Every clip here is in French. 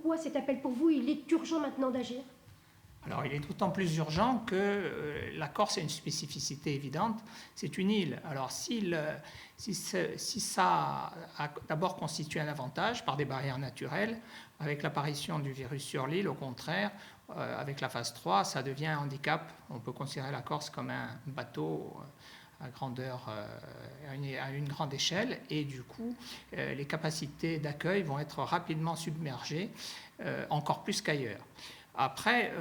pourquoi cet appel pour vous, il est urgent maintenant d'agir? Alors, il est d'autant plus urgent que la Corse a une spécificité évidente, c'est une île. Alors, si ça a d'abord constitué un avantage par des barrières naturelles, avec l'apparition du virus sur l'île, au contraire, avec la phase 3, ça devient un handicap. On peut considérer la Corse comme un bateau à grandeur, à une grande échelle, et du coup, les capacités d'accueil vont être rapidement submergées, encore plus qu'ailleurs. Après,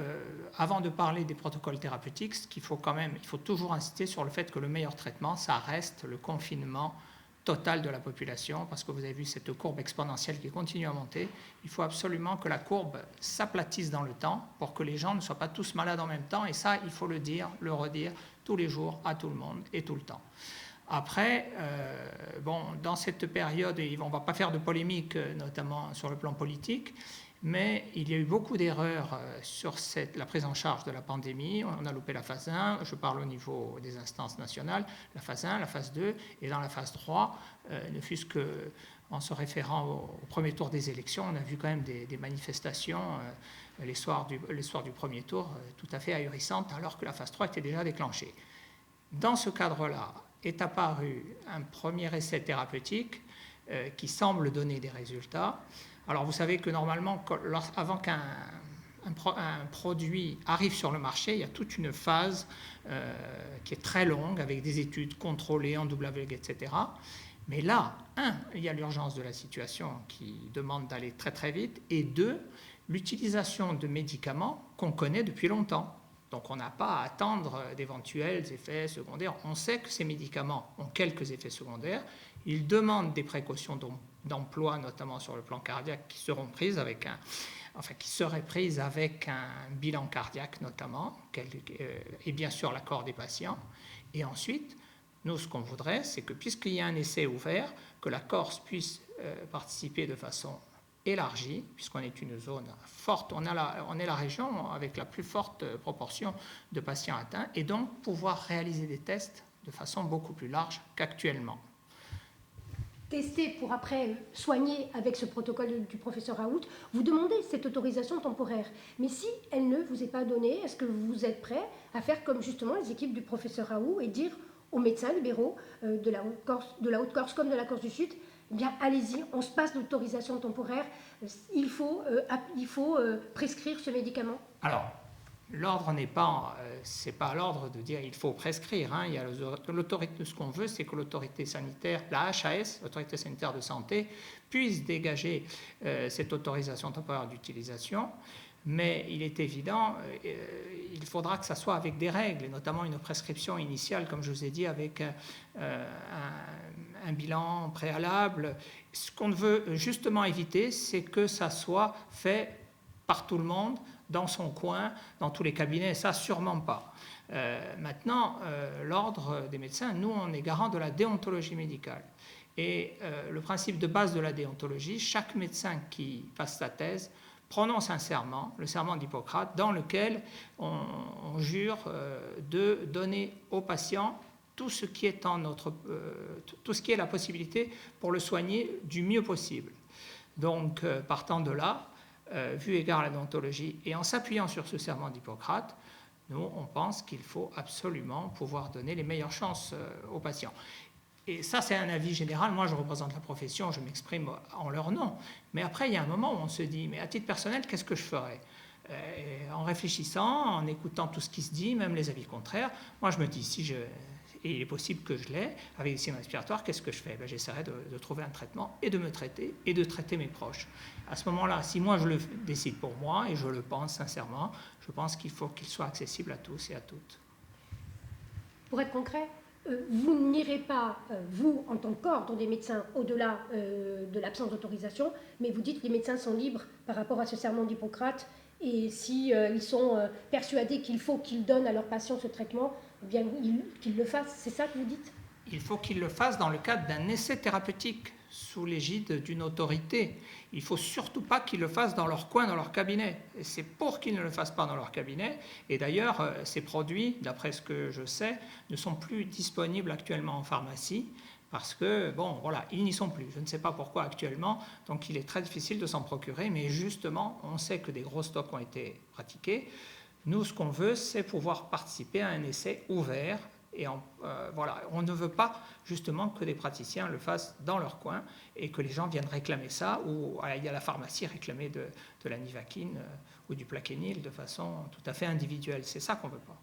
avant de parler des protocoles thérapeutiques, il faut toujours insister sur le fait que le meilleur traitement, ça reste le confinement total de la population, parce que vous avez vu cette courbe exponentielle qui continue à monter. Il faut absolument que la courbe s'aplatisse dans le temps pour que les gens ne soient pas tous malades en même temps, et ça, il faut le dire, le redire tous les jours à tout le monde et tout le temps. Après, dans cette période, on ne va pas faire de polémique, notamment sur le plan politique, mais il y a eu beaucoup d'erreurs sur la prise en charge de la pandémie. On a loupé la phase 1, je parle au niveau des instances nationales, la phase 1, la phase 2, et dans la phase 3, ne fût-ce qu'en se référant au premier tour des élections, on a vu quand même des manifestations les soirs du premier tour tout à fait ahurissantes, alors que la phase 3 était déjà déclenchée. Dans ce cadre-là, est apparu un premier essai thérapeutique qui semble donner des résultats. Alors vous savez que normalement, avant qu'un produit arrive sur le marché, il y a toute une phase qui est très longue, avec des études contrôlées en double aveugle, etc. Mais là, il y a l'urgence de la situation qui demande d'aller très très vite, et deux, l'utilisation de médicaments qu'on connaît depuis longtemps. Donc on n'a pas à attendre d'éventuels effets secondaires. On sait que ces médicaments ont quelques effets secondaires. Ils demandent des précautions d'emploi, notamment sur le plan cardiaque, qui seraient prises avec un bilan cardiaque notamment, et bien sûr l'accord des patients. Et ensuite, nous, ce qu'on voudrait, c'est que puisqu'il y a un essai ouvert, que la Corse puisse participer de façon élargie, puisqu'on est une zone forte, on est la région avec la plus forte proportion de patients atteints, et donc pouvoir réaliser des tests de façon beaucoup plus large qu'actuellement. Tester pour après soigner avec ce protocole du professeur Raoult, vous demandez cette autorisation temporaire. Mais si elle ne vous est pas donnée, est-ce que vous êtes prêt à faire comme justement les équipes du professeur Raoult et dire aux médecins libéraux de la Haute-Corse comme de la Corse du Sud, eh bien allez-y, on se passe l'autorisation temporaire, il faut prescrire ce médicament? Alors, l'ordre c'est pas l'ordre de dire il faut prescrire. Il y a l'autorité, ce qu'on veut, c'est que l'autorité sanitaire, la HAS, l'autorité sanitaire de santé, puisse dégager cette autorisation temporaire d'utilisation. Mais il est évident, il faudra que ça soit avec des règles, et notamment une prescription initiale, comme je vous ai dit, avec un bilan préalable. Ce qu'on veut justement éviter, c'est que ça soit fait par tout le monde, dans son coin, dans tous les cabinets, ça sûrement pas. Maintenant, l'ordre des médecins, nous, on est garant de la déontologie médicale. Et le principe de base de la déontologie, chaque médecin qui passe sa thèse prononce un serment, le serment d'Hippocrate, dans lequel on jure de donner au patient tout ce qui est tout ce qui est la possibilité pour le soigner du mieux possible. Donc, partant de là, vu égard à la déontologie et en s'appuyant sur ce serment d'Hippocrate, nous, on pense qu'il faut absolument pouvoir donner les meilleures chances aux patients. Et ça, c'est un avis général. Moi, je représente la profession, je m'exprime en leur nom. Mais après, il y a un moment où on se dit, mais à titre personnel, qu'est-ce que je ferais ? En réfléchissant, en écoutant tout ce qui se dit, même les avis contraires, moi, je me dis, et il est possible que je l'ai, avec des signes respiratoires, qu'est-ce que je fais ? J'essaierai de trouver un traitement et de me traiter et de traiter mes proches. À ce moment-là, si moi je le décide pour moi, et je le pense sincèrement, je pense qu'il faut qu'il soit accessible à tous et à toutes. Pour être concret, vous n'irez pas, vous, en tant qu'ordre des médecins, au-delà de l'absence d'autorisation, mais vous dites que les médecins sont libres par rapport à ce serment d'Hippocrate, et si ils sont persuadés qu'il faut qu'ils donnent à leurs patients ce traitement, eh bien qu'ils le fassent, c'est ça que vous dites ? Il faut qu'ils le fassent dans le cadre d'un essai thérapeutique, sous l'égide d'une autorité. Il ne faut surtout pas qu'ils le fassent dans leur coin, dans leur cabinet. Et c'est pour qu'ils ne le fassent pas dans leur cabinet. Et d'ailleurs, ces produits, d'après ce que je sais, ne sont plus disponibles actuellement en pharmacie, parce que, bon, voilà, ils n'y sont plus. Je ne sais pas pourquoi actuellement, donc il est très difficile de s'en procurer, mais justement, on sait que des gros stocks ont été pratiqués. Nous, ce qu'on veut, c'est pouvoir participer à un essai ouvert. Et voilà, on ne veut pas justement que des praticiens le fassent dans leur coin et que les gens viennent réclamer ça ou aller à la pharmacie réclamer de la nivaquine ou du plaquenil de façon tout à fait individuelle. C'est ça qu'on ne veut pas.